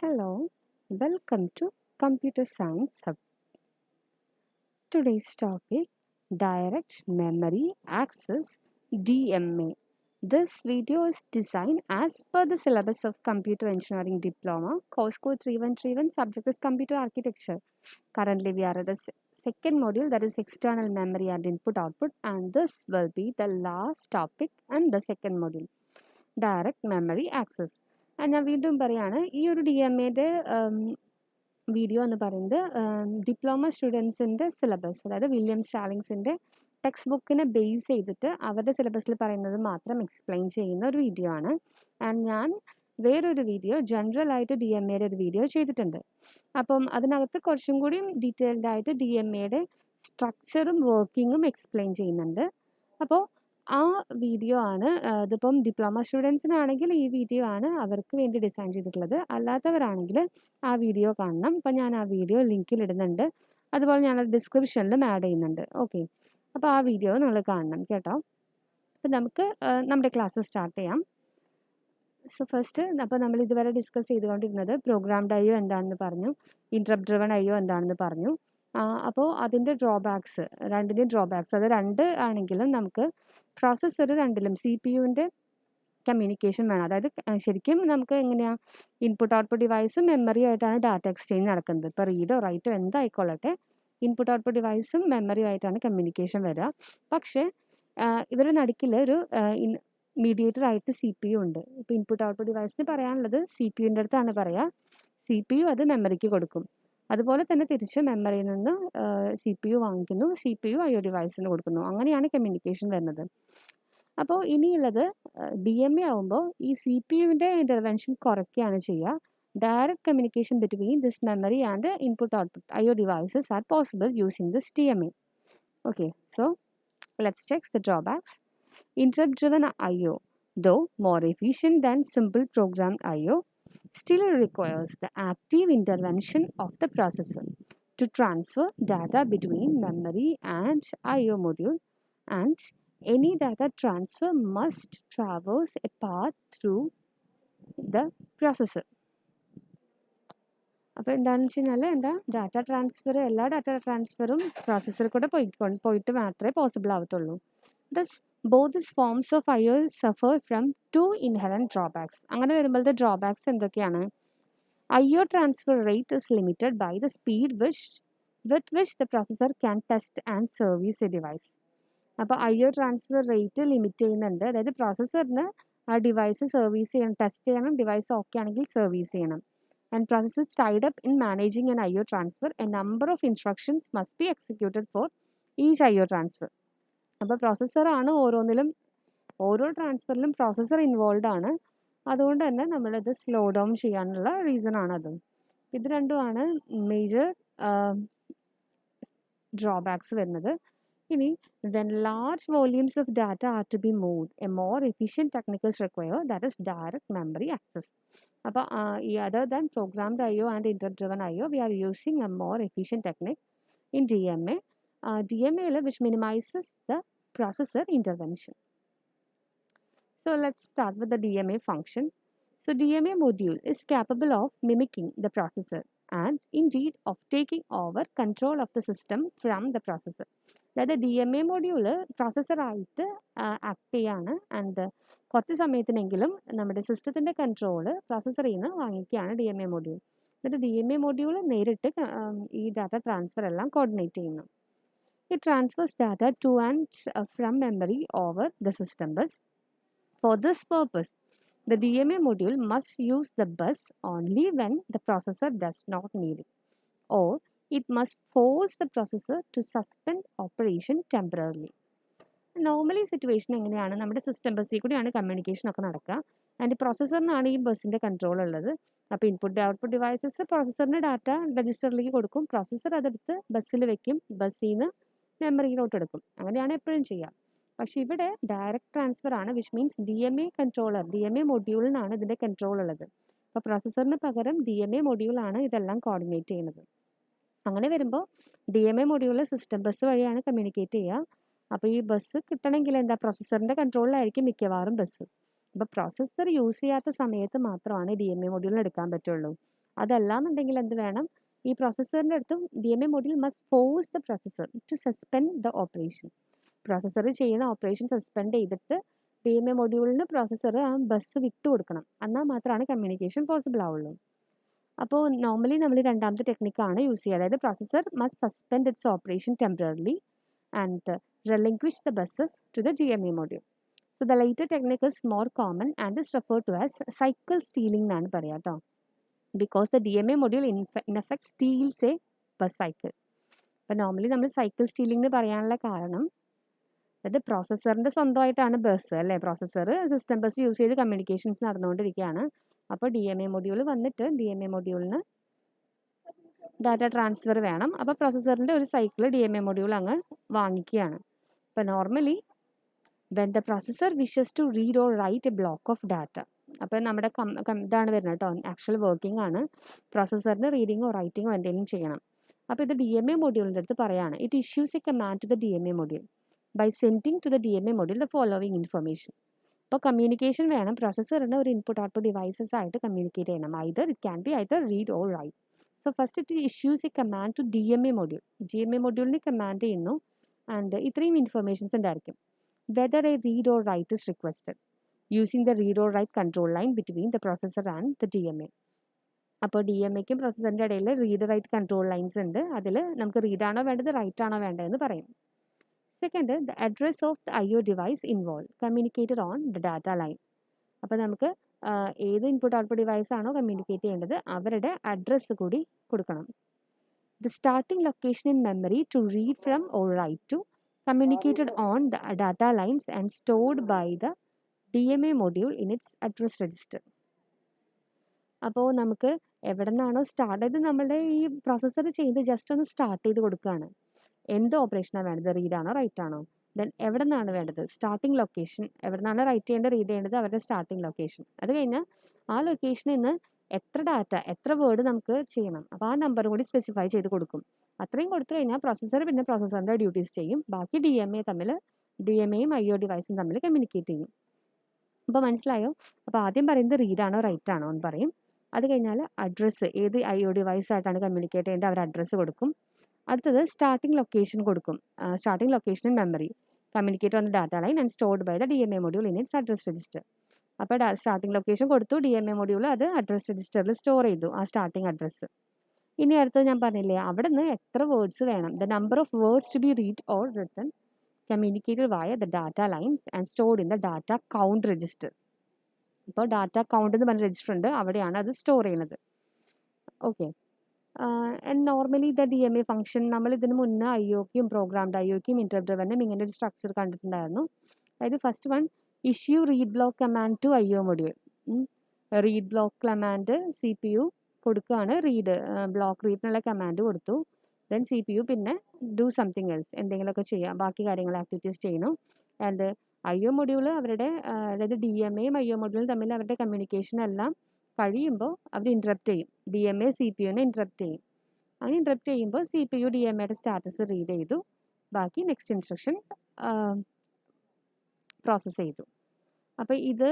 Hello, welcome to Computer Science Hub. Today's topic, Direct Memory Access DMA. This video is designed as per the syllabus of Computer Engineering Diploma, course code 3131, subject is Computer Architecture. Currently we are at the second module, that is External Memory and Input Output, and this will be the last topic and the second module, Direct Memory Access. And ഞാൻ വീണ്ടും പറയാണ് ഈ ഒരു DMAയുടെ video എന്ന് പറയുന്നത് diploma സ്റ്റുഡൻസിൻ്റെ syllabus, അതായത് William സ്റ്റാലിങ്സിൻ്റെ text ബുക്കിനെ base ചെയ്തിട്ട് അവരുടെ സിലബസിൽ പറയുന്നത് മാത്രം എക്സ്പ്ലെയിൻ ചെയ്യുന്ന ഒരു വീഡിയോ ആണ്. ആൻഡ് ഞാൻ വേറൊരു വീഡിയോ ജനറലായിട്ട് DMAയുടെ ഒരു വീഡിയോ ചെയ്തിട്ടുണ്ട്. അപ്പം അതിനകത്ത് കുറച്ചും കൂടി ഡീറ്റെയിൽഡ് ആയിട്ട് DMAയുടെ സ്ട്രക്ചറും വർക്കിങ്ങും എക്സ്പ്ലെയിൻ ചെയ്യുന്നുണ്ട്. അപ്പോൾ ആ വീഡിയോ ആണ് ഇതിപ്പം ഡിപ്ലോമ സ്റ്റുഡൻസിനാണെങ്കിൽ ഈ വീഡിയോ ആണ് അവർക്ക് വേണ്ടി ഡിസൈൻ ചെയ്തിട്ടുള്ളത്. അല്ലാത്തവരാണെങ്കിൽ ആ വീഡിയോ കാണണം. അപ്പം ഞാൻ ആ വീഡിയോ ലിങ്കിൽ ഇടുന്നുണ്ട്, അതുപോലെ ഞാൻ ഡിസ്ക്രിപ്ഷനിലും ആഡ് ചെയ്യുന്നുണ്ട്. ഓക്കെ, അപ്പോൾ ആ വീഡിയോ നിങ്ങൾ കാണണം കേട്ടോ. അപ്പം നമുക്ക് നമ്മുടെ ക്ലാസ് സ്റ്റാർട്ട് ചെയ്യാം. സോ ഫസ്റ്റ്, അപ്പോൾ നമ്മൾ ഇതുവരെ ഡിസ്കസ് ചെയ്തുകൊണ്ടിരുന്നത് പ്രോഗ്രാംഡ് IO എന്താണെന്ന് പറഞ്ഞു, ഇൻട്രപ്റ്റ് ഡ്രിവൺ IO എന്താണെന്ന് പറഞ്ഞു. അപ്പോൾ അതിൻ്റെ ഡ്രോബാക്സ്, രണ്ടിൻ്റെയും ഡ്രോബാക്സ്, അത് രണ്ട് ആണെങ്കിലും നമുക്ക് പ്രോസസ്സർ രണ്ടിലും CPU-ൻ്റെ കമ്മ്യൂണിക്കേഷൻ വേണം. അതായത് ശരിക്കും നമുക്ക് എങ്ങനെയാണ് ഇൻപുട്ട് ഔട്ട്പുട്ട് ഡിവൈസും മെമ്മറിയും ആയിട്ടാണ് ഡാറ്റ എക്സ്ചേഞ്ച് നടക്കുന്നത്. ഇപ്പോൾ റീഡോ റൈറ്റോ എന്തായിക്കൊള്ളട്ടെ, ഇൻപുട്ട് ഔട്ട്പുട്ട് ഡിവൈസും മെമ്മറിയും ആയിട്ടാണ് കമ്മ്യൂണിക്കേഷൻ വരിക. പക്ഷേ ഇവരുടെ നടുക്കിൽ ഒരു മീഡിയേറ്റർ ആയിട്ട് CPU ഉണ്ട്. ഇപ്പോൾ ഇൻപുട്ട് ഔട്ട്പുട്ട് ഡിവൈസിന് പറയാനുള്ളത് CPU-ൻ്റെ അടുത്താണ് പറയുക, CPU അത് മെമ്മറിക്ക് കൊടുക്കും. അതുപോലെ തന്നെ തിരിച്ച് മെമ്മറിയിൽ നിന്ന് CPU വാങ്ങിക്കുന്നു, CPU IO ഡിവൈസിന് കൊടുക്കുന്നു. അങ്ങനെയാണ് കമ്മ്യൂണിക്കേഷൻ വരുന്നത്. അപ്പോൾ ഇനിയുള്ളത് DMA ആകുമ്പോൾ ഈ CPU-ൻ്റെ ഇൻ്റർവെൻഷൻ കുറയ്ക്കുകയാണ് ചെയ്യുക. Direct communication between this memory and input output IO devices are possible using this DMA. Okay, so let's check the drawbacks. Interrupt-driven IO, though more efficient than simple programmed IO, still requires the active intervention of the processor to transfer data between memory and IO module, and any data transfer must traverse a path through the processor. അപ്പോൾ എന്താണെന്ന് വെച്ച് കഴിഞ്ഞാൽ data transfer, എല്ലാ data ട്രാൻസ്ഫറും പ്രോസസ്സറിൽ കൂടെ പോയിട്ട് മാത്രമേ പോസിബിൾ ആവത്തുള്ളൂ. Thus both these forms of IO suffer from two inherent drawbacks. അങ്ങനെ വരുമ്പോഴത്തെ ഡ്രോബാക്സ് എന്തൊക്കെയാണ്? IO transfer rate is limited by the speed with which the processor can test and service a device. അപ്പോൾ IO transfer rate limit ചെയ്യുന്നുണ്ട്. അതായത് പ്രോസസ്സറിന് ആ device service ചെയ്യണം, test ചെയ്യണം, device okay ആണെങ്കിൽ service ചെയ്യണം. And processor is tied up in managing an IO transfer. A number of instructions must be executed for each IO transfer. അപ്പോൾ പ്രോസസ്സറാണ് ഓരോ ട്രാൻസ്ഫറിലും processor involve ആണ്. അതുകൊണ്ട് തന്നെ നമ്മളിത് സ്ലോ ഡൗൺ ചെയ്യാനുള്ള റീസൺ ആണത്. ഇത് രണ്ടുമാണ് മേജർ ഡ്രോബാക്സ് വരുന്നത്. ഇനി when large volumes of data are to be moved, a more efficient technique is required, that is direct memory access. അപ്പോൾ other than programmed IO and interrupt-driven IO, we are using a more efficient technique in DMA. DMA which minimizes the processor intervention. So let's start with the DMA function. So DMA module is capable of mimicking the processor and indeed of taking over control of the system from the processor. അതായത് DMA module പ്രോസസ്സറായിട്ട് act ചെയ്യാണ് and കുറച്ച് സമയത്തിനെങ്കിലും നമ്മുടെ സിസ്റ്റത്തിൻ്റെ control പ്രോസസ്സറിൽ നിന്ന് വാങ്ങിക്കുകയാണ് DMA module. എന്നിട്ട് DMA module നേരിട്ട് ഈ ഡാറ്റ ട്രാൻസ്ഫർ എല്ലാം കോർഡിനേറ്റ് ചെയ്യുന്നു. It transfers data to and from memory over the system bus. For this purpose, the DMA module must use the bus only when the processor does not need it, or it must force the processor to suspend operation temporarily. Normally situation എങ്ങനെയാണ്? നമ്മുടെ system ബസ്സിൽ കൂടിയാണ് communication ഒക്കെ നടക്കുക and പ്രോസസ്സറിനാണ് ഈ ബസ്സിൻ്റെ control ഉള്ളത്. അപ്പോൾ ഇൻപുട്ട് ഔട്ട്പുട്ട് ഡിവൈസസ് പ്രോസസ്സറിന് ഡാറ്റ രജിസ്റ്ററിലേക്ക് കൊടുക്കും, പ്രോസസ്സർ അതെടുത്ത് ബസ്സിൽ വെക്കും, ബസ്സിൽ നിന്ന് മെമ്മറിയിലോട്ട് എടുക്കും. അങ്ങനെയാണ് എപ്പോഴും ചെയ്യുക. പക്ഷേ ഇവിടെ ഡയറക്റ്റ് ട്രാൻസ്ഫർ ആണ്, വിച്ച് മീൻസ് DMA മൊഡ്യൂളിനാണ് ഇതിൻ്റെ കൺട്രോൾ ഉള്ളത്. അപ്പോൾ പ്രോസസ്സറിന് പകരം DMA മൊഡ്യൂളാണ് ഇതെല്ലാം കോർഡിനേറ്റ് ചെയ്യുന്നത്. അങ്ങനെ വരുമ്പോൾ DMA മൊഡ്യൂൾ സിസ്റ്റം ബസ് വഴിയാണ് കമ്മ്യൂണിക്കേറ്റ് ചെയ്യുക. അപ്പോൾ ഈ ബസ് കിട്ടണമെങ്കിൽ പ്രോസസ്സറിൻ്റെ കൺട്രോളിലായിരിക്കും മിക്കവാറും ബസ്. അപ്പോൾ പ്രോസസ്സർ യൂസ് ചെയ്യാത്ത സമയത്ത് മാത്രമാണ് DMA മൊഡ്യൂളിന് എടുക്കാൻ പറ്റുള്ളൂ. അതല്ലാന്നുണ്ടെങ്കിൽ എന്ത് വേണം, ഈ പ്രോസസ്സറിൻ്റെ അടുത്തും DMA module must force the processor to suspend the operation. Processor ചെയ്യുന്ന ഓപ്പറേഷൻ സസ്പെൻഡ് ചെയ്തിട്ട് DMA മൊഡ്യൂളിന് പ്രോസസ്സർ ആ ബസ് വിട്ടു കൊടുക്കണം. എന്നാൽ മാത്രമാണ് കമ്മ്യൂണിക്കേഷൻ പോസിബിൾ ആവുള്ളൂ. അപ്പോൾ നോർമലി നമ്മൾ രണ്ടാമത്തെ ടെക്നിക്കാണ് യൂസ് ചെയ്യുക. അതായത് processor must suspend it's operation temporarily and relinquish the buses to the DMA module. So the later technique is more common and is referred to as cycle stealing എന്നാണ് പറയുക കേട്ടോ. Because the DMA module in effect steals a bus cycle. അപ്പോൾ normally നമ്മൾ cycle stealing എന്ന് പറയാനുള്ള കാരണം, അതായത് പ്രോസസ്സറിൻ്റെ സ്വന്തമായിട്ടാണ് bus അല്ലേ, പ്രോസസ്സർ സിസ്റ്റം ബസ് യൂസ് ചെയ്ത് കമ്മ്യൂണിക്കേഷൻസ് നടന്നുകൊണ്ടിരിക്കുകയാണ്. അപ്പോൾ DMA മൊഡ്യൂൾ വന്നിട്ട് DMA മൊഡ്യൂളിന് ഡാറ്റ ട്രാൻസ്ഫർ വേണം. അപ്പോൾ പ്രോസസ്സറിൻ്റെ ഒരു സൈക്കിൾ DMA മൊഡ്യൂൾ അങ്ങ് വാങ്ങിക്കുകയാണ്. അപ്പോൾ normally when the processor wishes to read or write a block of data, അപ്പോൾ നമ്മുടെ ഇതാണ് വരുന്നത് കേട്ടോ, ആക്ച്വൽ വർക്കിംഗ് ആണ്. പ്രോസസ്സറിന് റീഡിങ്ങോ റൈറ്റിങ്ങോ എന്തെങ്കിലും ചെയ്യണം. അപ്പോൾ ഇത് DMA മൊഡ്യൂളിൻ്റെ അടുത്ത് പറയാണ്, it issues a command to the DMA module by sending to the DMA module the following information. അപ്പോൾ കമ്മ്യൂണിക്കേഷൻ വേണം, പ്രോസസ്സറിന് ഒരു ഇൻപുട്ട് ഔട്ട്പുട്ട് ഡിവൈസസ് ആയിട്ട് കമ്മ്യൂണിക്കേറ്റ് ചെയ്യണം. It can be either read or write. So first it issues a command to DMA module. DMA മൊഡ്യൂളിന് command ചെയ്യുന്നു and ഇത്രയും informations ഉണ്ടായിരിക്കും. Whether a read or write is requested using the read or write control line between the processor and the DMA. അപ്പോൾ DMAക്കും പ്രോസസ്സറിൻ്റെ ഇടയിൽ read write control lines ഉണ്ട്. അതിൽ നമുക്ക് റീഡാണോ വേണ്ടത് റൈറ്റ് ആണോ വേണ്ടതെന്ന് പറയും. Second, the address of the IO device involve communicated on the data line. അപ്പോൾ നമുക്ക് ഏത് ഇൻപുട്ട് ഔട്ട്പുട്ട് ഡിവൈസ് ആണോ കമ്മ്യൂണിക്കേറ്റ് ചെയ്യേണ്ടത് അവരുടെ അഡ്രസ്സ് കൂടി കൊടുക്കണം. The starting location in memory to read from or write to communicated on the data lines and stored by the DMA module in its address register. അപ്പോൾ നമുക്ക് എവിടെ നിന്നാണോ start ചെയ്ത് നമ്മളുടെ ഈ പ്രോസസ്സർ ചെയ്ത് ജസ്റ്റ് ഒന്ന് സ്റ്റാർട്ട് ചെയ്ത് കൊടുക്കുകയാണ്. എന്ത് ഓപ്പറേഷനാണ് വേണ്ടത്, റീഡാണോ റൈറ്റ് ആണോ, ദെൻ എവിടെ നിന്നാണ് വേണ്ടത്, സ്റ്റാർട്ടിംഗ് ലൊക്കേഷൻ, എവിടെ നിന്നാണ് റൈറ്റ് ചെയ്യേണ്ടത് റീഡ് ചെയ്യേണ്ടത് അവരുടെ സ്റ്റാർട്ടിംഗ് ലൊക്കേഷൻ. അത് കഴിഞ്ഞാൽ ആ ലൊക്കേഷനിൽ നിന്ന് എത്ര ഡാറ്റ എത്ര വേർഡ് നമുക്ക് ചെയ്യണം, അപ്പോൾ ആ നമ്പറും കൂടി സ്പെസിഫൈ ചെയ്ത് കൊടുക്കും. അത്രയും കൊടുത്തു കഴിഞ്ഞാൽ പ്രോസസ്സർ പിന്നെ പ്രോസസ്സറിൻ്റെ ഡ്യൂട്ടീസ് ചെയ്യും. ബാക്കി DMAയും IO ഡിവൈസും തമ്മിൽ കമ്മ്യൂണിക്കേറ്റ് ചെയ്യും. അപ്പോൾ മനസ്സിലായോ? അപ്പോൾ ആദ്യം പറയുന്നത് റീഡാണോ റൈറ്റ് ആണോ എന്ന് പറയും. അത് കഴിഞ്ഞാൽ അഡ്രസ്സ്, ഏത് IO ഡിവൈസായിട്ടാണ് കമ്മ്യൂണിക്കേറ്റ് ചെയ്യേണ്ടത് അവർ അഡ്രസ്സ് കൊടുക്കും. അടുത്തത് സ്റ്റാർട്ടിംഗ് ലൊക്കേഷൻ കൊടുക്കും. Starting location in memory communicate on the data line and stored by the DMA module in its address register. അപ്പോൾ സ്റ്റാർട്ടിംഗ് ലൊക്കേഷൻ കൊടുത്തു, DMA മൊഡ്യൂൾ അത് അഡ്രസ് രജിസ്റ്ററിൽ സ്റ്റോർ ചെയ്തു ആ സ്റ്റാർട്ടിംഗ് അഡ്രസ്സ്. ഇനി അടുത്തത് ഞാൻ പറഞ്ഞില്ലേ, അവിടെ നിന്ന് എത്ര വേർഡ്സ് വേണം, the number of words to be read or written communicated via the data lines and stored in the data count register. ഇപ്പോൾ ഡാറ്റ കൗണ്ട് എന്ന് പറഞ്ഞ രജിസ്റ്റർ ഉണ്ട്, അവിടെയാണ് അത് സ്റ്റോർ ചെയ്യുന്നത്. Okay. And normally the DMA function നമ്മൾ ഇതിന് മുന്നേ IOക്കും പ്രോഗ്രാംഡ് IOക്കും ഇൻറ്ററപ്റ്റ് ഡ്രിവനും ഇങ്ങനെ ഒരു സ്ട്രക്ചർ കണ്ടിട്ടുണ്ടായിരുന്നു. അതായത് first one issue read block command to IO module. Read block command CPU കൊടുക്കുകയാണ്, ബ്ലോക്ക് റീഡിനുള്ള കമാൻഡ് കൊടുത്തു. ദെൻ CPU പിന്നെ ഡു സംതിങ് എൽസ്, എന്തെങ്കിലുമൊക്കെ ചെയ്യാം, ബാക്കി കാര്യങ്ങൾ ആക്ടിവിറ്റീസ് ചെയ്യുന്നു. ആൻഡ് IO മൊഡ്യൂൾ അവരുടെ അതായത് DMAയും IO മൊഡ്യൂളും തമ്മിൽ അവരുടെ കമ്മ്യൂണിക്കേഷൻ എല്ലാം കഴിയുമ്പോൾ അവർ ഇൻറ്ററപ്റ്റ് ചെയ്യും. DMA CPUനെ ഇൻറ്ററപ്റ്റ് ചെയ്യും. അങ്ങനെ ഇൻറ്ററപ്റ്റ് ചെയ്യുമ്പോൾ CPU DMAയുടെ സ്റ്റാറ്റസ് റീഡ് ചെയ്തു, ബാക്കി നെക്സ്റ്റ് ഇൻസ്ട്രക്ഷൻ പ്രോസസ്സ് ചെയ്തു. അപ്പോൾ ഇത്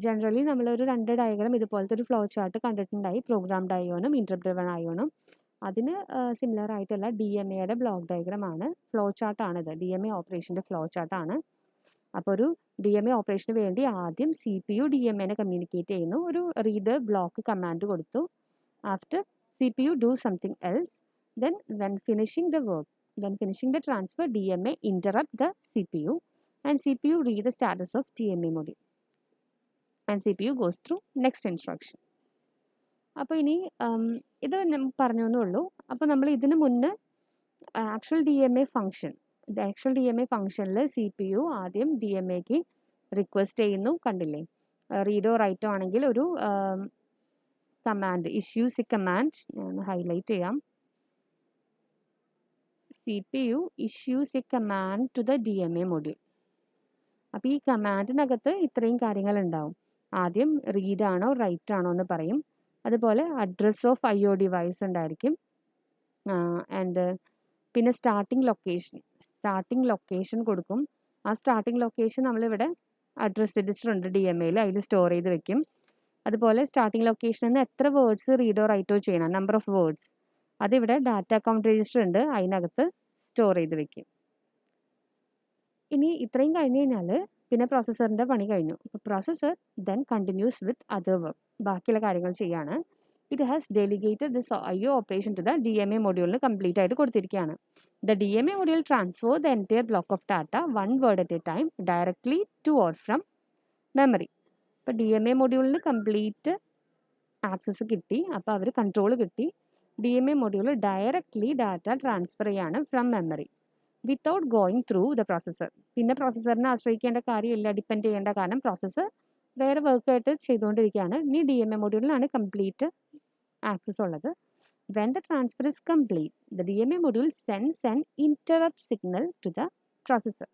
ജനറലി നമ്മളൊരു 2 ഡയഗ്രാം ഇതുപോലത്തെ ഒരു ഫ്ലോ ചാർട്ട് കണ്ടിട്ടുണ്ടായി, പ്രോഗ്രാംഡ് IOനും ഇൻറ്ററപ്റ്റ് ഡ്രിവൺ IOനും. അതിന് സിമിലർ ആയിട്ടുള്ള DMAയുടെ ബ്ലോക്ക് ഡയഗ്രാമാണ്, ഫ്ലോ ചാർട്ടാണിത്, DMA ഓപ്പറേഷൻ്റെ ഫ്ലോ ചാർട്ടാണ്. അപ്പോൾ ഒരു DMA ഓപ്പറേഷന് വേണ്ടി ആദ്യം CPU DMAനെ കമ്മ്യൂണിക്കേറ്റ് ചെയ്യുന്നു, ഒരു റീഡ് ബ്ലോക്ക് കമാൻഡ് കൊടുത്തു. After CPU do something else, then when finishing the transfer DMA interrupt the CPU and CPU read the status of DMA module and CPU goes through next instruction. അപ്പോൾ ഇനി ഇത് പറഞ്ഞു എന്നുള്ളൂ. അപ്പോൾ നമ്മൾ ഇതിന് മുന്നേ ആക്ച്വൽ DMA ഫംഗ്ഷനിൽ CPU ആദ്യം DMAക്ക് റിക്വസ്റ്റ് ചെയ്യുന്നു, കണ്ടില്ലേ? റീഡോ റൈറ്റോ ആണെങ്കിൽ ഒരു കമാൻഡ് ഇഷ്യൂസ് എ കമാൻഡ്, ഞാൻ ഹൈലൈറ്റ് ചെയ്യാം. CPU issues a command to the DMA module. അപ്പോൾ ഈ കമാൻഡിനകത്ത് ഇത്രയും കാര്യങ്ങൾ ഉണ്ടാവും. ആദ്യം റീഡാണോ റൈറ്റ് ആണോ എന്ന് പറയും. അതുപോലെ അഡ്രസ് ഓഫ് IO ഡിവൈസ് ഉണ്ടായിരിക്കും. ആൻഡ് പിന്നെ സ്റ്റാർട്ടിംഗ് ലൊക്കേഷൻ കൊടുക്കും. ആ സ്റ്റാർട്ടിംഗ് ലൊക്കേഷൻ നമ്മളിവിടെ അഡ്രസ് രജിസ്റ്റർ ഉണ്ട് DMAയിൽ, അതിൽ സ്റ്റോർ ചെയ്ത് വെക്കും. അതുപോലെ സ്റ്റാർട്ടിംഗ് ലൊക്കേഷനിൽ നിന്ന് എത്ര വേർഡ്സ് റീഡോ റൈറ്റോ ചെയ്യണം, നമ്പർ ഓഫ് വേർഡ്സ്, അതിവിടെ ഡാറ്റ അക്കൗണ്ട് രജിസ്റ്റർ ഉണ്ട്, അതിനകത്ത് സ്റ്റോർ ചെയ്ത് വെക്കും. ഇനി ഇത്രയും കഴിഞ്ഞ് കഴിഞ്ഞാൽ പിന്നെ പ്രോസസ്സറിൻ്റെ പണി കഴിഞ്ഞു. Processor then continues with other work, ബാക്കിയുള്ള കാര്യങ്ങൾ ചെയ്യാണ്. It has delegated this IO operation to the DMA മൊഡ്യൂളിന് കംപ്ലീറ്റ് ആയിട്ട് കൊടുത്തിരിക്കുകയാണ്. The DMA module transfer the entire block of data one word at a time directly to or from memory. ഇപ്പോൾ DMA മൊഡ്യൂളിന് complete access കിട്ടി, അപ്പോൾ അവർ control കിട്ടി. DMA module directly data transfer ചെയ്യാണ് from memory without going through the processor. പിന്നെ പ്രോസസ്സറിനെ ആശ്രയിക്കേണ്ട കാര്യമില്ല, ഡിപ്പെൻഡ് ചെയ്യേണ്ട, കാരണം പ്രോസസ്സർ വേറെ വർക്കായിട്ട് ചെയ്തുകൊണ്ടിരിക്കുകയാണ്. ഇനി DMA മൊഡ്യൂളിലാണ് കംപ്ലീറ്റ് ആക്സസ് ഉള്ളത്. When the transfer is complete the DMA module sends an interrupt signal to the processor.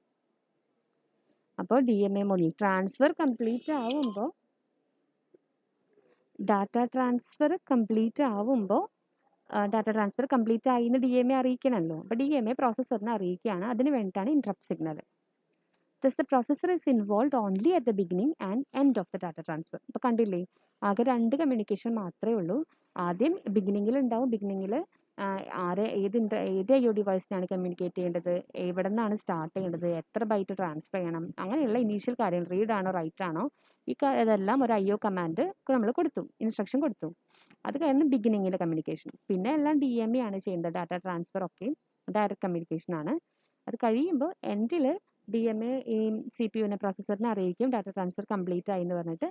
അപ്പോൾ DMA മൊഡ്യൂൾ ട്രാൻസ്ഫർ കംപ്ലീറ്റ് ആവുമ്പോൾ, ഡാറ്റ ട്രാൻസ്ഫർ കംപ്ലീറ്റ് ആയി എന്ന് DMA അറിയിക്കണമല്ലോ. അപ്പോൾ DMA പ്രോസസ്സറിനെ അറിയിക്കുകയാണ്, അതിന് വേണ്ടിയിട്ടാണ് interrupt signal. Thus the processor is involved only at the beginning and end of the data transfer. അപ്പോൾ കണ്ടില്ലേ, ആകെ 2 കമ്മ്യൂണിക്കേഷൻ മാത്രമേ ഉള്ളൂ. ആദ്യം ബിഗിനിങ്ങിൽ ഉണ്ടാവും, ബിഗിനിങ്ങിൽ ഏത് IO ഡിവൈസിനാണ് കമ്മ്യൂണിക്കേറ്റ് ചെയ്യേണ്ടത്, എവിടെ നിന്നാണ് സ്റ്റാർട്ട് ചെയ്യേണ്ടത്, എത്ര ബൈറ്റ് ട്രാൻസ്ഫർ ചെയ്യണം, അങ്ങനെയുള്ള ഇനീഷ്യൽ കാര്യം, റീഡ് ആണോ റൈറ്റ് ആണോ, ഇതെല്ലാം ഒരു IO കമാൻഡ് നമ്മൾ കൊടുത്തു, ഇൻസ്ട്രക്ഷൻ കൊടുത്തു. അത് കഴിഞ്ഞ് ബിഗിനിങ്ങിലെ കമ്മ്യൂണിക്കേഷൻ. പിന്നെ എല്ലാം DMA ആണ് ചെയ്യേണ്ടത്, ഡാറ്റ ട്രാൻസ്ഫർ ഒക്കെ ഡയറക്റ്റ് കമ്മ്യൂണിക്കേഷൻ ആണ്. അത് കഴിയുമ്പോൾ എൻഡിൽ DMA ഈ CPU പ്രോസസ്സറിനെ അറിയിക്കും ഡാറ്റ ട്രാൻസ്ഫർ കംപ്ലീറ്റ് ആയി എന്ന് പറഞ്ഞിട്ട്.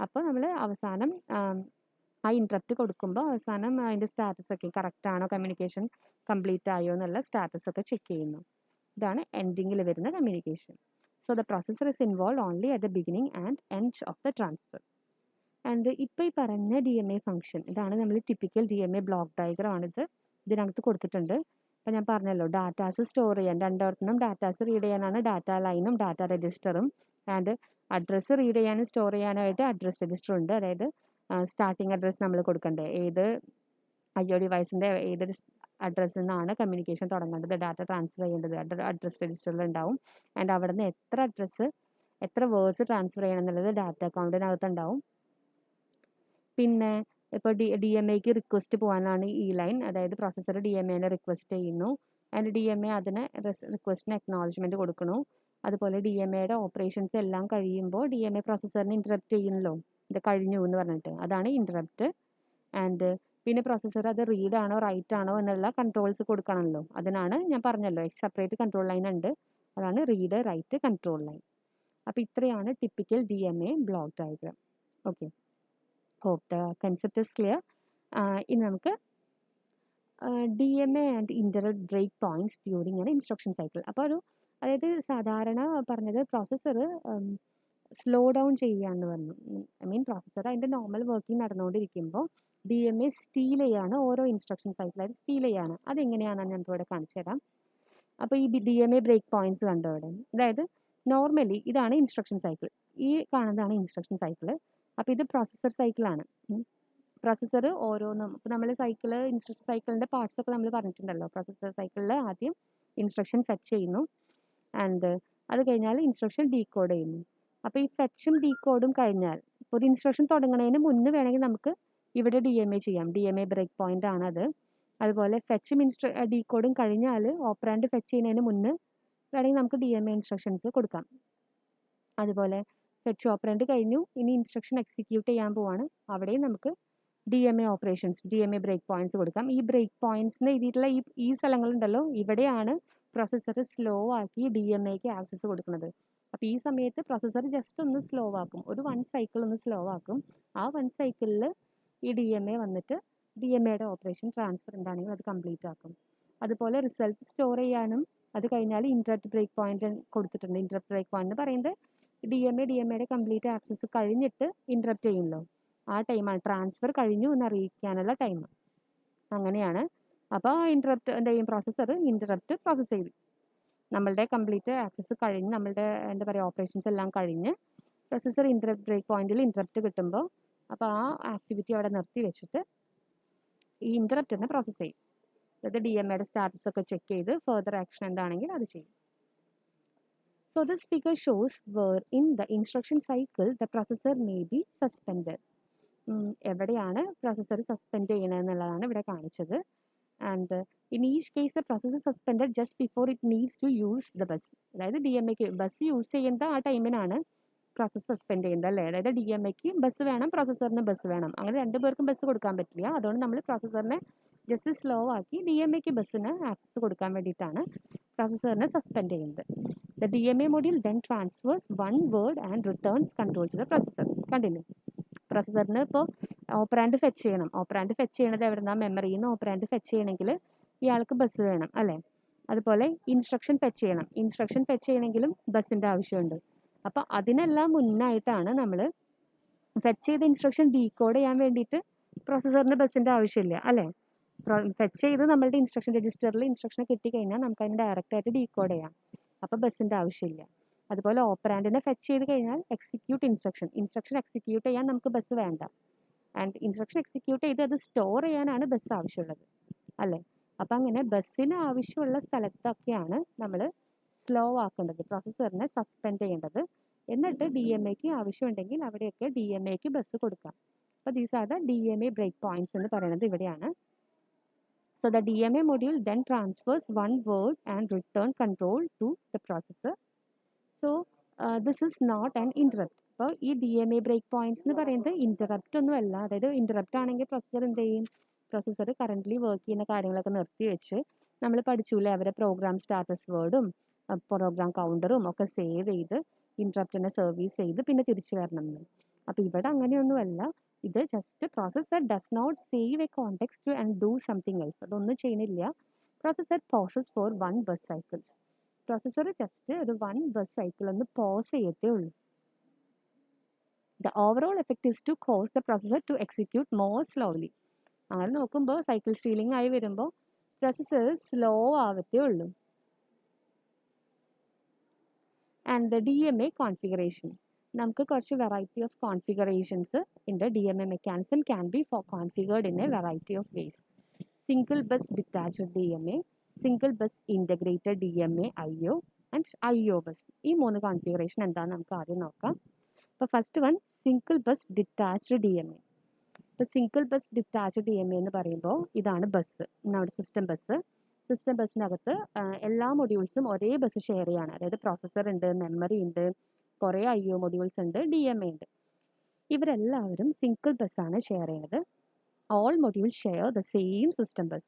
അപ്പോൾ നമ്മൾ അവസാനം ആ ഇൻട്രപ്റ്റ് കൊടുക്കുമ്പോൾ അവസാനം അതിൻ്റെ സ്റ്റാറ്റസ് ഒക്കെ കറക്റ്റ് ആണോ, കമ്മ്യൂണിക്കേഷൻ കംപ്ലീറ്റ് ആയോ എന്നുള്ള സ്റ്റാറ്റസ് ഒക്കെ ചെക്ക് ചെയ്യുന്നു. ഇതാണ് എൻഡിങ്ങിൽ വരുന്ന communication. So the processor is involve only at the beginning and end of the transfer. And ഇപ്പോൾ ഈ പറഞ്ഞ DMA ഫംഗ്ഷൻ, ഇതാണ് നമ്മൾ ടിപ്പിക്കൽ DMA ബ്ലോക്ക് ഡയഗ്രം ആണിത്. ഇതിനകത്ത് കൊടുത്തിട്ടുണ്ട്. അപ്പോൾ ഞാൻ പറഞ്ഞല്ലോ, ഡാറ്റാസ് സ്റ്റോർ ചെയ്യാൻ, രണ്ടിടത്തുനിന്നും ഡാറ്റാസ് റീഡ് ചെയ്യാനാണ് ഡാറ്റ ലൈനും ഡാറ്റ രജിസ്റ്ററും. ആൻഡ് അഡ്രസ്സ് റീഡ് ചെയ്യാനും സ്റ്റോർ ചെയ്യാനായിട്ട് അഡ്രസ് രജിസ്റ്റർ ഉണ്ട്. അതായത് സ്റ്റാർട്ടിങ് അഡ്രസ്സ് നമ്മൾ കൊടുക്കണ്ടേ, ഏത് IO ഡിവൈസിൻ്റെ ഏതൊരു അഡ്രസ്സിൽ നിന്നാണ് കമ്മ്യൂണിക്കേഷൻ തുടങ്ങേണ്ടത്, ഡാറ്റ ട്രാൻസ്ഫർ ചെയ്യേണ്ടത്, അഡ്രസ് രജിസ്റ്ററിൽ ഉണ്ടാവും. ആൻഡ് അവിടെ നിന്ന് എത്ര വേർഡ്സ് ട്രാൻസ്ഫർ ചെയ്യണം എന്നുള്ളത് ഡാറ്റ അക്കൗണ്ടിനകത്ത് ഉണ്ടാവും. പിന്നെ ഇപ്പോൾ DMAക്ക് റിക്വസ്റ്റ് പോകാനാണ് ഈ ലൈൻ, അതായത് പ്രോസസ്സർ DMAനെ റിക്വസ്റ്റ് ചെയ്യുന്നു. ആൻഡ് DMA അതിന് റിക്വസ്റ്റിന് അക്നോളജ്മെൻറ്റ് കൊടുക്കണു. അതുപോലെ DMAയുടെ ഓപ്പറേഷൻസ് എല്ലാം കഴിയുമ്പോൾ DMA പ്രോസസ്സറിനെ ഇൻറ്ററപ്റ്റ് ചെയ്യുന്നല്ലോ, ഇത് കഴിഞ്ഞു എന്ന് പറഞ്ഞിട്ട്, അതാണ് ഇൻറ്ററപ്റ്റ്. ആൻഡ് പിന്നെ പ്രോസസ്സർ അത് റീഡ് ആണോ റൈറ്റ് ആണോ എന്നുള്ള കൺട്രോൾസ് കൊടുക്കണമല്ലോ, അതിനാണ് ഞാൻ പറഞ്ഞല്ലോ സെപ്പറേറ്റ് കൺട്രോൾ ലൈൻ ഉണ്ട്, അതാണ് റീഡ് റൈറ്റ് കൺട്രോൾ ലൈൻ. അപ്പോൾ ഇത്രയാണ് typical DMA block diagram. Okay, hope the concept is clear. ഇനി നമുക്ക് DMA and interrupt break points during an instruction cycle. അപ്പോൾ അതായത് സാധാരണ പറഞ്ഞത് പ്രോസസ്സർ സ്ലോ ഡൗൺ ചെയ്യുകയാണെന്ന് പറഞ്ഞു. പ്രോസസ്സർ അതിൻ്റെ നോർമൽ വർക്കിംഗ് നടന്നുകൊണ്ടിരിക്കുമ്പോൾ DMA സ്റ്റീൽ ചെയ്യാണ്, ഓരോ ഇൻസ്ട്രക്ഷൻ സൈക്കിളായിട്ട് സ്റ്റീൽ ചെയ്യാണ്. അതെങ്ങനെയാണെന്ന് ഞാൻ ഇവിടെ കാണിച്ചു തരാം. അപ്പോൾ ഈ DMA ബ്രേക്ക് പോയിന്റ്സ് കണ്ടോ ഇവിടെ, അതായത് നോർമലി ഇതാണ് ഇൻസ്ട്രക്ഷൻ സൈക്കിൾ, ഈ കാണുന്നതാണ് ഇൻസ്ട്രക്ഷൻ സൈക്കിൾ. അപ്പോൾ ഇത് പ്രോസസ്സർ സൈക്കിളാണ്. പ്രോസസ്സർ ഓരോന്നും, ഇപ്പോൾ നമ്മൾ ഇൻസ്ട്രക്ഷൻ സൈക്കിളിൻ്റെ പാർട്സ് ഒക്കെ നമ്മൾ പറഞ്ഞിട്ടുണ്ടല്ലോ. പ്രോസസ്സർ സൈക്കിളിൽ ആദ്യം ഇൻസ്ട്രക്ഷൻ ഫെച്ച് ചെയ്യുന്നു, ആൻഡ് അത് കഴിഞ്ഞാൽ ഇൻസ്ട്രക്ഷൻ ഡീകോഡ് ചെയ്യുന്നു. അപ്പോൾ ഈ ഫെച്ചും ഡീകോഡും കഴിഞ്ഞാൽ, ഒരു ഇൻസ്ട്രക്ഷൻ തുടങ്ങുന്നതിന് മുന്നേ വേണമെങ്കിൽ നമുക്ക് ഇവിടെ DMA ചെയ്യാം, DMA ബ്രേക്ക് പോയിന്റ് ആണത്. അതുപോലെ ഫെച്ചും ഡീകോഡും കഴിഞ്ഞാൽ ഓപ്പറാൻഡ് ഫെച്ച് ചെയ്യുന്നതിന് മുന്നേ വേണമെങ്കിൽ നമുക്ക് DMA ഇൻസ്ട്രക്ഷൻസ് കൊടുക്കാം. അതുപോലെ ഫെച്ച് ഓപ്പറൻഡ് കഴിഞ്ഞു, ഇനി ഇൻസ്ട്രക്ഷൻ എക്സിക്യൂട്ട് ചെയ്യാൻ പോവാണ്, അവിടെയും നമുക്ക് DMA operations, DMA break points കൊടുക്കാം. ഈ ബ്രേക്ക് പോയിന്റ്സിന് എഴുതിയിട്ടുള്ള ഈ സ്ഥലങ്ങളുണ്ടല്ലോ, ഇവിടെയാണ് പ്രോസസ്സർ സ്ലോ ആക്കി DMAക്ക് ആക്സസ് കൊടുക്കുന്നത്. അപ്പോൾ ഈ സമയത്ത് പ്രോസസ്സർ ജസ്റ്റ് ഒന്ന് സ്ലോ ആക്കും, ഒരു 1 സൈക്കിൾ ഒന്ന് സ്ലോ ആക്കും. ആ 1 സൈക്കിളിൽ ഈ DMA വന്നിട്ട് DMAയുടെ ഓപ്പറേഷൻ ട്രാൻസ്ഫർ എന്താണെങ്കിൽ അത് കംപ്ലീറ്റ് ആക്കും. അതുപോലെ റിസൾട്ട് സ്റ്റോർ ചെയ്യാനും അത് കഴിഞ്ഞാൽ ഇൻറ്ററപ്റ്റ് ബ്രേക്ക് പോയിന്റ് കൊടുത്തിട്ടുണ്ട്. ഇൻറ്ററപ്റ്റ് ബ്രേക്ക് പോയിന്റ് എന്ന് പറയുന്നത് DMAയുടെ കംപ്ലീറ്റ് ആക്സസ് കഴിഞ്ഞിട്ട് ഇൻറ്ററപ്റ്റ് ചെയ്യുമല്ലോ, ആ ടൈമാണ് ട്രാൻസ്ഫർ കഴിഞ്ഞു എന്ന് അറിയിക്കാനുള്ള ടൈം. അങ്ങനെയാണ്. അപ്പോൾ ആ ഇൻറ്ററപ്റ്റ് എന്താ ചെയ്യും, പ്രോസസ്സർ ഇൻറ്ററപ്റ്റ് പ്രോസസ്സ് ചെയ്തു, നമ്മളുടെ കംപ്ലീറ്റ് ആക്സസ് കഴിഞ്ഞ്, നമ്മളുടെ എന്താ പറയുക ഓപ്പറേഷൻസ് എല്ലാം കഴിഞ്ഞ് പ്രോസസ്സർ ഇൻറ്ററപ്റ്റ് ബ്രേക്ക് പോയിന്റിൽ ഇൻറ്ററപ്റ്റ് കിട്ടുമ്പോൾ, അപ്പോൾ ആ ആക്ടിവിറ്റി അവിടെ നിർത്തി വെച്ചിട്ട് ഈ ഇൻറ്ററപ്റ്റിനെ പ്രോസസ്സ് ചെയ്യും. അതായത് DMAയുടെ സ്റ്റാറ്റസ് ഒക്കെ ചെക്ക് ചെയ്ത് ഫർദർ ആക്ഷൻ എന്താണെങ്കിൽ അത് ചെയ്യും. So this figure shows where in the instruction cycle the processor may be suspended. എവിടെയാണ് പ്രോസസ്സർ സസ്പെൻഡ് ചെയ്യണമെന്നുള്ളതാണ് ഇവിടെ കാണിച്ചത്. And in each case the processor suspended just before it needs to use the bus. അതായത് DMAക്ക് bus use ചെയ്യേണ്ട ആ ടൈമിനാണ് process suspend ചെയ്യേണ്ടത് അല്ലേ. അതായത് DMAക്ക് ബസ് വേണം, പ്രോസസ്സറിന് ബസ് വേണം. അങ്ങനെ രണ്ടു പേർക്കും ബസ് കൊടുക്കാൻ പറ്റില്ല. അതുകൊണ്ട് നമ്മൾ പ്രോസസ്സറിനെ ജസ്റ്റ് സ്ലോ ആക്കി DMAക്ക് ബസ്സിന് ആക്സസ് കൊടുക്കാൻ വേണ്ടിയിട്ടാണ് പ്രോസസ്സറിനെ സസ്പെൻഡ് ചെയ്യുന്നത്. The DMA module then transfers one word and returns control to the processor. കണ്ടില്ലേ, പ്രോസസ്സറിന് ഇപ്പോൾ ഓപ്പറാൻഡ് ഫെച്ച് ചെയ്യണം. ഓപ്പറാൻഡ് ഫെച്ച് ചെയ്യണത് എവിടെ നിന്നാണ്? മെമ്മറിയിൽ നിന്ന് ഓപ്പറാൻഡ് ഫെച്ച് ചെയ്യണമെങ്കിൽ ഇയാൾക്ക് ബസ് വേണം അല്ലേ. അതുപോലെ ഇൻസ്ട്രക്ഷൻ ഫെച്ച് ചെയ്യണം. ഇൻസ്ട്രക്ഷൻ ഫെച്ച് ചെയ്യണമെങ്കിലും ബസ്സിൻ്റെ ആവശ്യമുണ്ട്. അപ്പോൾ അതിനെല്ലാം മുന്നായിട്ടാണ് നമ്മൾ ഫെച്ച് ചെയ്ത ഇൻസ്ട്രക്ഷൻ ഡീകോഡ് ചെയ്യാൻ വേണ്ടിയിട്ട് പ്രോസസ്സറിന് ബസ്സിൻ്റെ ആവശ്യമില്ല അല്ലേ. ഫെച്ച് ചെയ്ത് നമ്മളുടെ ഇൻസ്ട്രക്ഷൻ രജിസ്റ്ററിൽ ഇൻസ്ട്രക്ഷൻ കിട്ടിക്കഴിഞ്ഞാൽ നമുക്ക് അതിന് ഡയറക്റ്റായിട്ട് ഡീകോഡ് ചെയ്യാം. അപ്പോൾ ബസ്സിൻ്റെ ആവശ്യമില്ല. അതുപോലെ ഓപ്പറാൻഡിനെ ഫെച്ച് ചെയ്ത് കഴിഞ്ഞാൽ എക്സിക്യൂട്ട് ഇൻസ്ട്രക്ഷൻ എക്സിക്യൂട്ട് ചെയ്യാൻ നമുക്ക് ബസ് വേണ്ട. ആൻഡ് ഇൻസ്ട്രക്ഷൻ എക്സിക്യൂട്ട് ചെയ്ത് അത് സ്റ്റോർ ചെയ്യാനാണ് ബസ് ആവശ്യമുള്ളത് അല്ലേ. അപ്പം അങ്ങനെ ബസ്സിന് ആവശ്യമുള്ള സ്ഥലത്തൊക്കെയാണ് നമ്മൾ സ്ലോ ആക്കേണ്ടത്, പ്രോസസ്സറിനെ സസ്പെൻഡ് ചെയ്യേണ്ടത്. എന്നിട്ട് DMAക്ക് ആവശ്യമുണ്ടെങ്കിൽ അവിടെയൊക്കെ DMAക്ക് ബസ് കൊടുക്കാം. അപ്പോൾ these are the DMA break points എന്ന് പറയുന്നത് ഇവിടെയാണ്. So the DMA module then transfers one word and return control to the processor. So this is not an interrupt. അപ്പോൾ ഈ DMA ബ്രേക്ക് പോയിന്റ്സ് എന്ന് പറയുന്നത് ഇൻറ്ററപ്റ്റ് ഒന്നും അല്ല. അതായത് ഇൻറ്ററപ്റ്റ് ആണെങ്കിൽ പ്രോസസ്സർ എന്ത് ചെയ്യും? പ്രോസസ്സർ കറൻ്റ്ലി വർക്ക് ചെയ്യുന്ന കാര്യങ്ങളൊക്കെ നിർത്തി വെച്ച് നമ്മൾ പഠിച്ചൂലേ അവരെ പ്രോഗ്രാം സ്റ്റാറ്റസ് വേർഡും പ്രോഗ്രാം കൗണ്ടറും ഒക്കെ സേവ് ചെയ്ത് ഇൻറ്ററപ്റ്റിനെ സർവീസ് ചെയ്ത് പിന്നെ തിരിച്ചു വരണം എന്ന്. അപ്പോൾ ഇവിടെ അങ്ങനെയൊന്നുമല്ല. ഇത് just processor does not save a context and do something else. അതൊന്നും ചെയ്യുന്നില്ല. Processor pauses for one bus cycle. Processor just ഒരു വൺ ബസ് സൈക്കിൾ ഒന്ന് പോസ് ചെയ്യത്തേ ഉള്ളൂ. The overall effect is to cause the processor to execute more slowly. അങ്ങനെ നോക്കുമ്പോൾ cycle stealing ആയി വരുമ്പോൾ പ്രോസസ്സർ സ്ലോ ആവത്തേ ഉള്ളൂ. And the DMA configuration. നമുക്ക് കുറച്ച് വെറൈറ്റി ഓഫ് കോൺഫിഗറേഷൻസ് ഉണ്ട്. DMA mechanism can be configured in a variety of ways. Single bus detached DMA, single bus integrated DMA IO and IO bus. ഈ 3 configuration എന്താണെന്ന് നമുക്ക് ആദ്യം നോക്കാം. അപ്പോൾ first one single bus detached DMA. ഇപ്പോൾ single bus detached DMA എന്ന് പറയുമ്പോൾ ഇതാണ് ബസ്, നമ്മുടെ സിസ്റ്റം ബസ്സിനകത്ത് എല്ലാ മൊഡ്യൂൾസും ഒരേ ബസ് ഷെയർ ചെയ്യാണ്. അതായത് പ്രോസസ്സർ ഉണ്ട്, മെമ്മറി ഉണ്ട്, കുറേ IO മൊഡ്യൂൾസ് ഉണ്ട്, DMA ഉണ്ട്. ഇവരെല്ലാവരും സിംഗിൾ ബസ്സാണ് ഷെയർ ചെയ്യുന്നത്. All modules share the same system bus.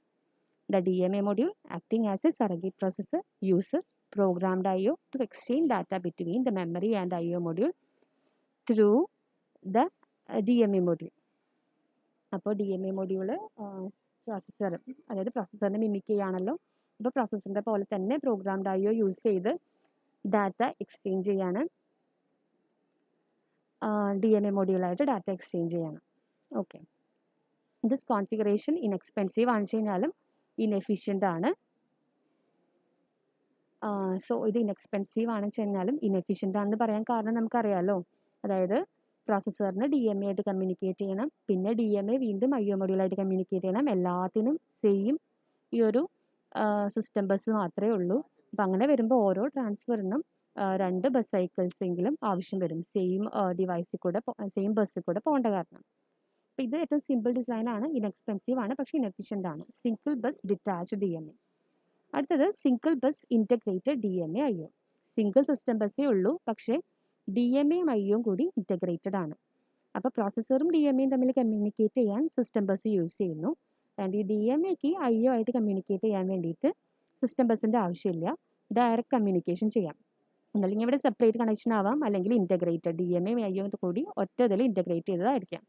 The DMA module, acting as a surrogate processor, uses programmed IO to exchange data between the memory and IO module through the DMA module. അപ്പോൾ DMA module processor, അതായത് പ്രോസസ്സറിനെ mimic ചെയ്യാണല്ലോ. അപ്പോൾ പ്രോസസ്സറിൻ്റെ പോലെ തന്നെ programmed IO use ചെയ്ത് data exchange ചെയ്യാണ്. DMA മൊഡ്യൂളായിട്ട് data exchange ചെയ്യണം. Okay, this configuration inexpensive ആണെന്ന് വെച്ച് കഴിഞ്ഞാലും ഇൻഎഫിഷ്യൻ്റ് ആണ്. സോ ഇത് ഇൻഎക്സ്പെൻസീവ് ആണെന്ന് വെച്ച് കഴിഞ്ഞാലും ഇൻഎഫിഷ്യൻ്റ് ആണെന്ന് പറയാൻ കാരണം നമുക്കറിയാമല്ലോ. അതായത് പ്രോസസ്സറിന് DMA ആയിട്ട് കമ്മ്യൂണിക്കേറ്റ് ചെയ്യണം, പിന്നെ DMA വീണ്ടും IO മൊഡ്യൂളായിട്ട് കമ്മ്യൂണിക്കേറ്റ് ചെയ്യണം. എല്ലാത്തിനും സെയിം ഈ ഒരു സിസ്റ്റം ബസ് മാത്രമേ ഉള്ളൂ. അപ്പം അങ്ങനെ വരുമ്പോൾ ഓരോ ട്രാൻസ്ഫറിനും 2 ബസ് സൈക്കിൾസ് എങ്കിലും ആവശ്യം വരും, സെയിം ഡിവൈസിൽ കൂടെ സെയിം ബസ്സിൽ കൂടെ പോകേണ്ട കാരണം. അപ്പോൾ ഇത് ഏറ്റവും സിമ്പിൾ ഡിസൈനാണ്, ഇൻഎക്സ്പെൻസീവ് ആണ്, പക്ഷേ ഇൻഎഫിഷ്യൻ്റ് ആണ്. Single bus detached DMA. അടുത്തത് single bus integrated DMA IO. Single system ബസ്സേ ഉള്ളൂ, പക്ഷേ DMAയും IOയും കൂടി ഇൻ്റഗ്രേറ്റഡ് ആണ്. അപ്പോൾ പ്രോസസ്സറും DMAയും തമ്മിൽ കമ്മ്യൂണിക്കേറ്റ് ചെയ്യാൻ സിസ്റ്റം ബസ് യൂസ് ചെയ്യുന്നു. ആൻഡ് ഈ DMAക്ക് IO ആയിട്ട് കമ്മ്യൂണിക്കേറ്റ് ചെയ്യാൻ വേണ്ടിയിട്ട് സിസ്റ്റം ബസ്സിൻ്റെ ആവശ്യമില്ല, ഡയറക്റ്റ് കമ്മ്യൂണിക്കേഷൻ ചെയ്യാം. അല്ലെങ്കിൽ ഇവിടെ സെപ്പറേറ്റ് കണക്ഷൻ ആവാം, അല്ലെങ്കിൽ ഇൻ്റഗ്രേറ്റഡ് DMAയും IOയും കൂടി ഒറ്റ ഇതിൽ integrate ചെയ്തതായിരിക്കാം.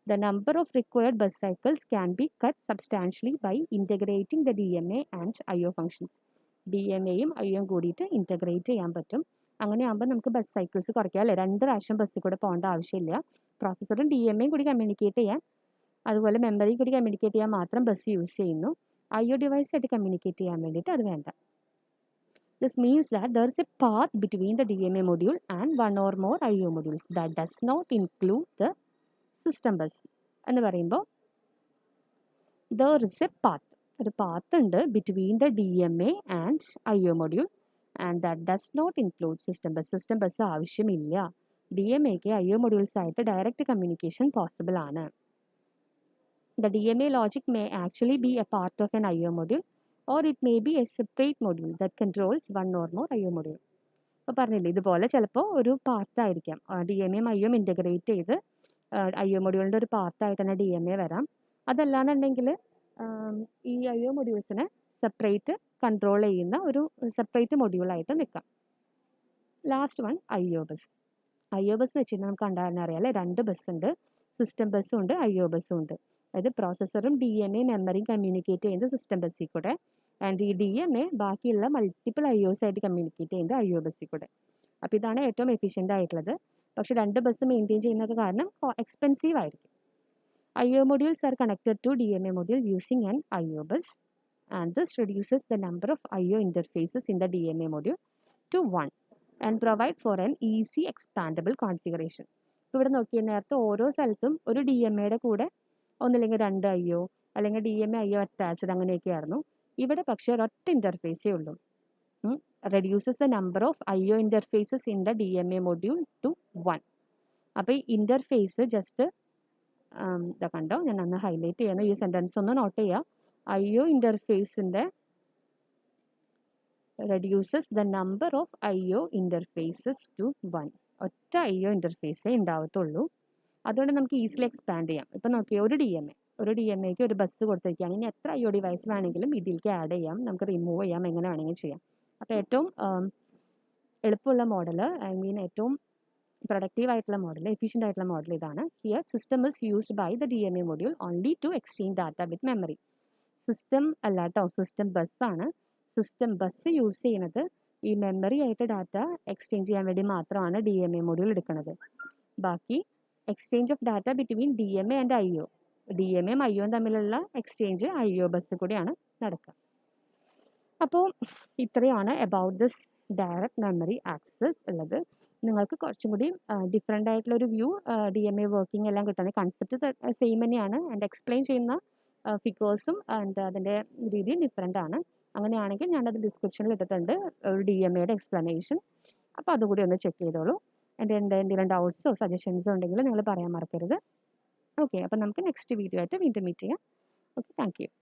The number of required bus cycles can be cut substantially by integrating the DMA and IO functions. DMAയും IOയും കൂടിയിട്ട് ഇൻ്റഗ്രേറ്റ് ചെയ്യാൻ പറ്റും. അങ്ങനെ ആകുമ്പോൾ നമുക്ക് ബസ് സൈക്കിൾസ് കുറയ്ക്കാം അല്ലേ. 2 പ്രാവശ്യം ബസ്സിൽ കൂടെ പോകേണ്ട ആവശ്യമില്ല. പ്രോസസ്സറും DMAയും കൂടി കമ്മ്യൂണിക്കേറ്റ് ചെയ്യാൻ, അതുപോലെ മെമ്മറി കൂടി കമ്മ്യൂണിക്കേറ്റ് ചെയ്യാൻ മാത്രം ബസ് യൂസ് ചെയ്യുന്നു. IO ഡിവൈസ് ആയിട്ട് കമ്മ്യൂണിക്കേറ്റ് ചെയ്യാൻ വേണ്ടിയിട്ട് അത് വേണ്ട. This means that there is a path between the DMA module and one or more IO modules that does not include the system bus എന്ന് പറയുമ്പോൾ there is a path, ഒരു path ഉണ്ട് between the DMA and IO module, and that does not include system bus. System bus ആവശ്യമില്ല. DMAക്ക് IO modules ആയിട്ട് direct communication possible ആണ്. The DMA logic may actually be a part of an IO module or it may be a separate module that controls one or more IO module. അപ്പോൾ പറഞ്ഞില്ലേ, ഇതുപോലെ ചിലപ്പോൾ ഒരു പാർട്ടായിരിക്കാം. DMAയും IOയും integrate ചെയ്ത് IO മൊഡ്യൂളിൻ്റെ ഒരു പാർട്ടായിട്ട് തന്നെ DMA വരാം. അതല്ലാന്നുണ്ടെങ്കിൽ ഈ IO മൊഡ്യൂൾസിനെ സെപ്പറേറ്റ് കൺട്രോൾ ചെയ്യുന്ന ഒരു സെപ്പറേറ്റ് മൊഡ്യൂളായിട്ട് നിൽക്കാം. Last one IO bus. IO bus എന്ന് വെച്ചിട്ടുണ്ടെങ്കിൽ നമുക്ക് കണ്ടാൽ അറിയാം അല്ലേ, 2 ബസ് ഉണ്ട്, സിസ്റ്റം ബസ്സും ഉണ്ട്, IO ബസ്സും ഉണ്ട്. അതായത് പ്രോസസ്സറും DMA മെമ്മറിയും കമ്മ്യൂണിക്കേറ്റ് ചെയ്യുന്നത് സിസ്റ്റം ബസ്സിൽ കൂടെ, ആൻഡ് ഈ DMA ബാക്കിയുള്ള മൾട്ടിപ്പിൾ IOs ആയിട്ട് കമ്മ്യൂണിക്കേറ്റ് ചെയ്യുന്നത് IO ബസ്സിൽ കൂടെ. അപ്പോൾ ഇതാണ് ഏറ്റവും എഫിഷ്യൻ്റ് ആയിട്ടുള്ളത്. പക്ഷേ 2 ബസ് മെയിൻറ്റെയിൻ ചെയ്യുന്നത് കാരണം എക്സ്പെൻസീവ് ആയിരിക്കും. IO modules are connected to DMA module using an IO bus, and this reduces the number of IO interfaces in the DMA module to 1 and provide for an easy expandable configuration. ഇവിടെ നോക്കിയാൽ നേരത്തെ ഓരോ സ്ഥലത്തും ഒരു DMAയുടെ കൂടെ ഒന്നില്ലെങ്കിൽ 2 IO അല്ലെങ്കിൽ DMA IO attached അങ്ങനെയൊക്കെ ആയിരുന്നു. ഇവിടെ പക്ഷേ ഒരൊറ്റ ഇൻ്റർഫേസേ ഉള്ളൂ. reduces the number of IO interfaces in the DMA module to 1. അപ്പോൾ ഈ ഇൻ്റർഫേസ് ജസ്റ്റ് ഇതാ കണ്ടോ, ഞാൻ അന്ന് ഹൈലൈറ്റ് ചെയ്യുന്ന ഈ സെൻറ്റൻസ് ഒന്ന് നോട്ട് ചെയ്യുക. IO ഇൻ്റർഫേസിൻ്റെ reduces the number of IO interfaces to 1. ഒറ്റ IO ഇൻ്റർഫേസേ ഉണ്ടാവത്തുള്ളൂ. അതുകൊണ്ട് നമുക്ക് ഈസിലി എക്സ്പാൻഡ് ചെയ്യാം. ഇപ്പം നോക്കിയാൽ ഒരു DMAക്ക് ഒരു ബസ് കൊടുത്തിരിക്കുകയാണ്. ഇനി എത്ര IO ഡിവൈസ് വേണമെങ്കിലും ഇതിലേക്ക് ആഡ് ചെയ്യാം, നമുക്ക് റിമൂവ് ചെയ്യാം, എങ്ങനെ വേണമെങ്കിലും ചെയ്യാം. അപ്പോൾ ഏറ്റവും എളുപ്പമുള്ള മോഡൽ, ഏറ്റവും പ്രൊഡക്റ്റീവ് ആയിട്ടുള്ള മോഡൽ, എഫിഷ്യൻ്റ് ആയിട്ടുള്ള മോഡൽ ഇതാണ്. Here system is used by the DMA module only to exchange data with memory. System അല്ല കേട്ടോ, സിസ്റ്റം ബസ്സാണ്. സിസ്റ്റം ബസ് യൂസ് ചെയ്യുന്നത് ഈ മെമ്മറി ആയിട്ട് ഡാറ്റ എക്സ്ചേഞ്ച് ചെയ്യാൻ വേണ്ടി മാത്രമാണ് DMA മൊഡ്യൂൾ എടുക്കുന്നത്. ബാക്കി exchange of data between DMA and IO, DMAയും IOയും തമ്മിലുള്ള എക്സ്ചേഞ്ച് IO ബസ് കൂടിയാണ് നടക്കുക. അപ്പോൾ ഇത്രയാണ് about this direct memory access ഉള്ളത്. നിങ്ങൾക്ക് കുറച്ചും കൂടി ഡിഫറെൻ്റ് ആയിട്ടുള്ളൊരു വ്യൂ DMA വർക്കിംഗ് എല്ലാം കിട്ടുന്നത്. കൺസെപ്റ്റ് സെയിം തന്നെയാണ്, ആൻഡ് എക്സ്പ്ലെയിൻ ചെയ്യുന്ന ഫിഗേഴ്സും ആൻഡ് അതിൻ്റെ രീതിയും ഡിഫറെൻ്റ് ആണ്. അങ്ങനെയാണെങ്കിൽ ഞാനത് ഡിസ്ക്രിപ്ഷനിൽ ഇട്ടിട്ടുണ്ട് ഒരു DMAയുടെ എക്സ്പ്ലനേഷൻ. അപ്പോൾ അതുകൂടി ഒന്ന് ചെക്ക് ചെയ്തോളൂ. എൻ്റെ എന്തെങ്കിലും ഡൗട്ട്സോ സജഷൻസോ ഉണ്ടെങ്കിൽ നിങ്ങൾ പറയാൻ മറക്കരുത്. ഓക്കെ, അപ്പോൾ നമുക്ക് നെക്സ്റ്റ് വീഡിയോ ആയിട്ട് വീണ്ടും മീറ്റ് ചെയ്യാം. Okay, thank you.